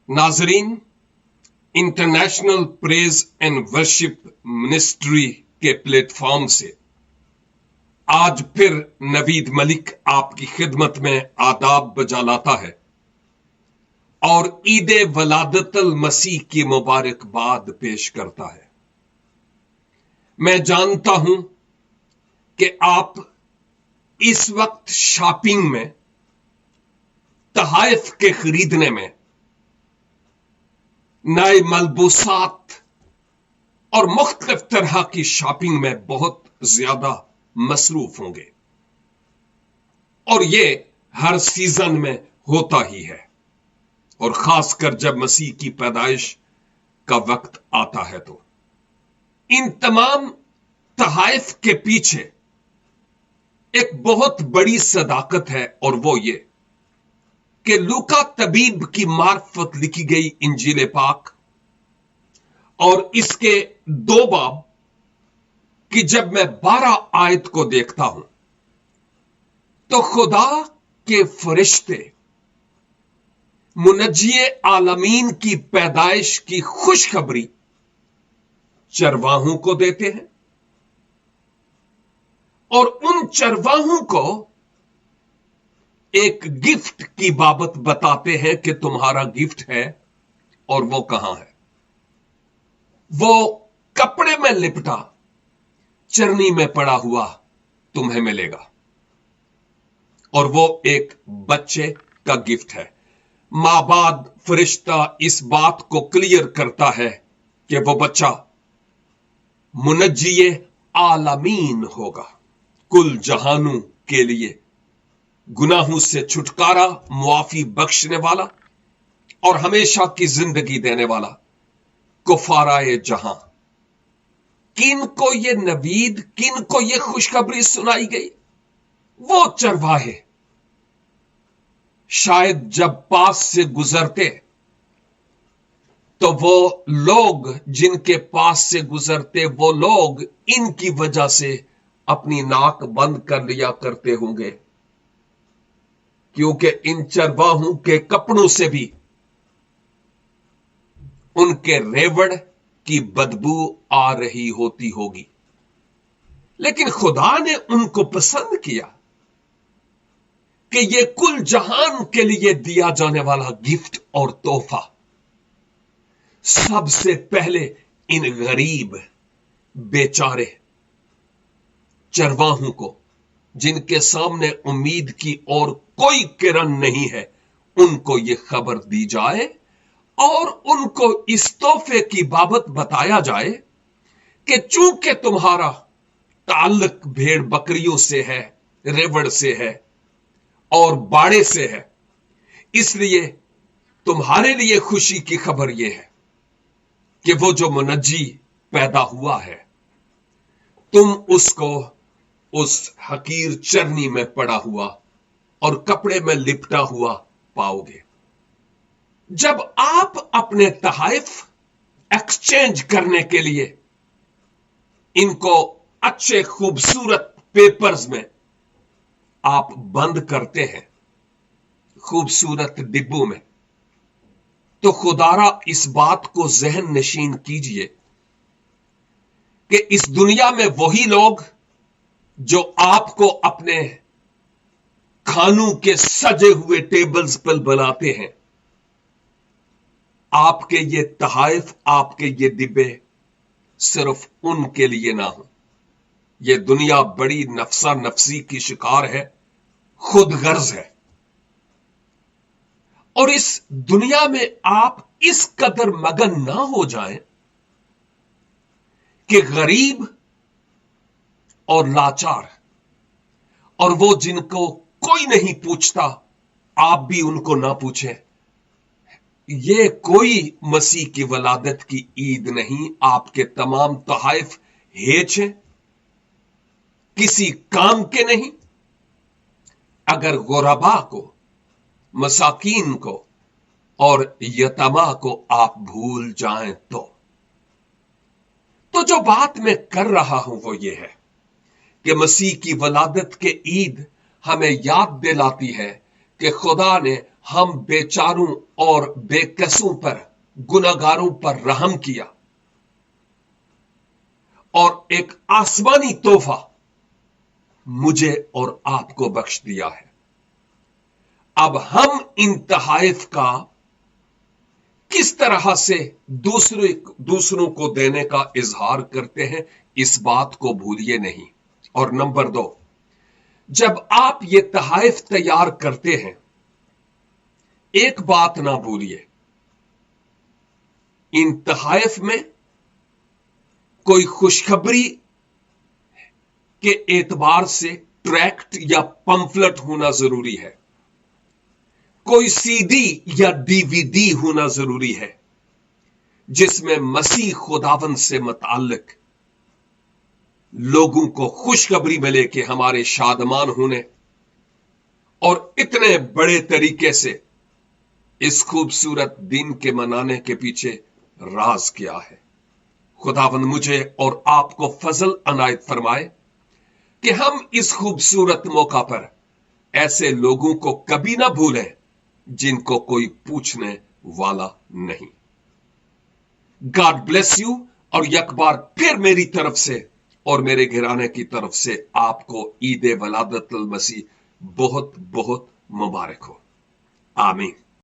नाजरीन, international praise and worship ministry के platform से आज फिर नवीद मलिक आपकी खिदमत में आदाब बजा लाता है और ईद वलादतल मसीह की मुबारकबाद पेश करता है। मैं जानता हूं कि आप इस वक्त शॉपिंग में, तहाइफ के खरीदने में, नए मलबूसात और मुख्तलिफ तरह की शॉपिंग में बहुत ज्यादा मसरूफ होंगे और ये हर सीजन में होता ही है, और खासकर जब मसीह की पैदाइश का वक्त आता है। तो इन तमाम तहाइफ के पीछे एक बहुत बड़ी सदाकत है, और वो ये कि लूका तबीब की मार्फत लिखी गई इंजील पाक और इसके 2 बाब कि जब मैं 12 आयत को देखता हूं तो खुदा के फरिश्ते मुनज्जिए आलमीन की पैदाइश की खुशखबरी चरवाहों को देते हैं और उन चरवाहों को एक गिफ्ट की बाबत बताते हैं कि तुम्हारा गिफ्ट है, और वो कहां है। वो कपड़े में लिपटा चरनी में पड़ा हुआ तुम्हें मिलेगा, और वो एक बच्चे का गिफ्ट है। माबाद फरिश्ता इस बात को क्लियर करता है कि वो बच्चा मुनज्जिए आलमीन होगा, कुल जहानों के लिए गुनाहों से छुटकारा, मुआफी बख्शने वाला और हमेशा की जिंदगी देने वाला, कुफाराए जहां। किन को ये नवीद, किन को ये खुशखबरी सुनाई गई? वो चरवाहे शायद जब पास से गुजरते तो वो लोग जिनके पास से गुजरते, वो लोग इनकी वजह से अपनी नाक बंद कर लिया करते होंगे, क्योंकि इन चरवाहों के कपड़ों से भी उनके रेवड़ की बदबू आ रही होती होगी। लेकिन खुदा ने उनको पसंद किया कि यह कुल जहान के लिए दिया जाने वाला गिफ्ट और तोहफा सबसे पहले इन गरीब बेचारे चरवाहों को, जिनके सामने उम्मीद की और कोई किरण नहीं है, उनको यह खबर दी जाए और उनको इस तोहफे की बाबत बताया जाए कि चूंकि तुम्हारा ताल्लुक भेड़ बकरियों से है, रेवड़ से है और बाड़े से है, इसलिए तुम्हारे लिए खुशी की खबर यह है कि वो जो मुनज्जी पैदा हुआ है, तुम उसको उस हकीर चरनी में पड़ा हुआ और कपड़े में लिपटा हुआ पाओगे। जब आप अपने तहाइफ एक्सचेंज करने के लिए इनको अच्छे खूबसूरत पेपर्स में आप बंद करते हैं, खूबसूरत डिब्बों में, तो खुदारा इस बात को जहन नशीन कीजिए कि इस दुनिया में वही लोग जो आपको अपने खानों के सजे हुए टेबल्स पर बुलाते हैं, आपके ये तहाइफ, आपके ये डिब्बे सिर्फ उनके लिए ना हो। ये दुनिया बड़ी नफसा नफसी की शिकार है, खुद गर्ज है, और इस दुनिया में आप इस कदर मगन ना हो जाएं कि गरीब और लाचार और वो जिनको कोई नहीं पूछता, आप भी उनको ना पूछें। ये कोई मसीह की वलादत की ईद नहीं। आपके तमाम तहाइफ हेच हैं, किसी काम के नहीं। अगर गुरबा को, मसाकीन को और यतमा को आप भूल जाएं तो जो बात मैं कर रहा हूं वो ये है कि मसीह की वलादत के ईद हमें याद दिलाती है कि खुदा ने हम बेचारों और बेकसों पर, गुनाहगारों पर रहम किया और एक आसमानी तोहफा मुझे और आपको बख्श दिया है। अब हम इन तहाइफ का किस तरह से दूसरों को देने का इजहार करते हैं, इस बात को भूलिए नहीं। और नंबर 2, जब आप ये तहाइफ तैयार करते हैं, एक बात ना भूलिए, इन तहाइफ में कोई खुशखबरी के एतबार से ट्रैक्ट या पंफलेट होना जरूरी है, कोई सीडी या डीवीडी होना जरूरी है जिसमें मसीह खुदावंद से मुताल्लिक लोगों को खुशखबरी मिले कि हमारे शादमान होने और इतने बड़े तरीके से इस खूबसूरत दिन के मनाने के पीछे राज क्या है। खुदावंद मुझे और आपको फजल अनायत फरमाए कि हम इस खूबसूरत मौका पर ऐसे लोगों को कभी ना भूलें जिनको कोई पूछने वाला नहीं। God bless you. और एक बार फिर मेरी तरफ से और मेरे घराने की तरफ से आपको ईद वलादतुल मसीह बहुत बहुत मुबारक हो। आमीन।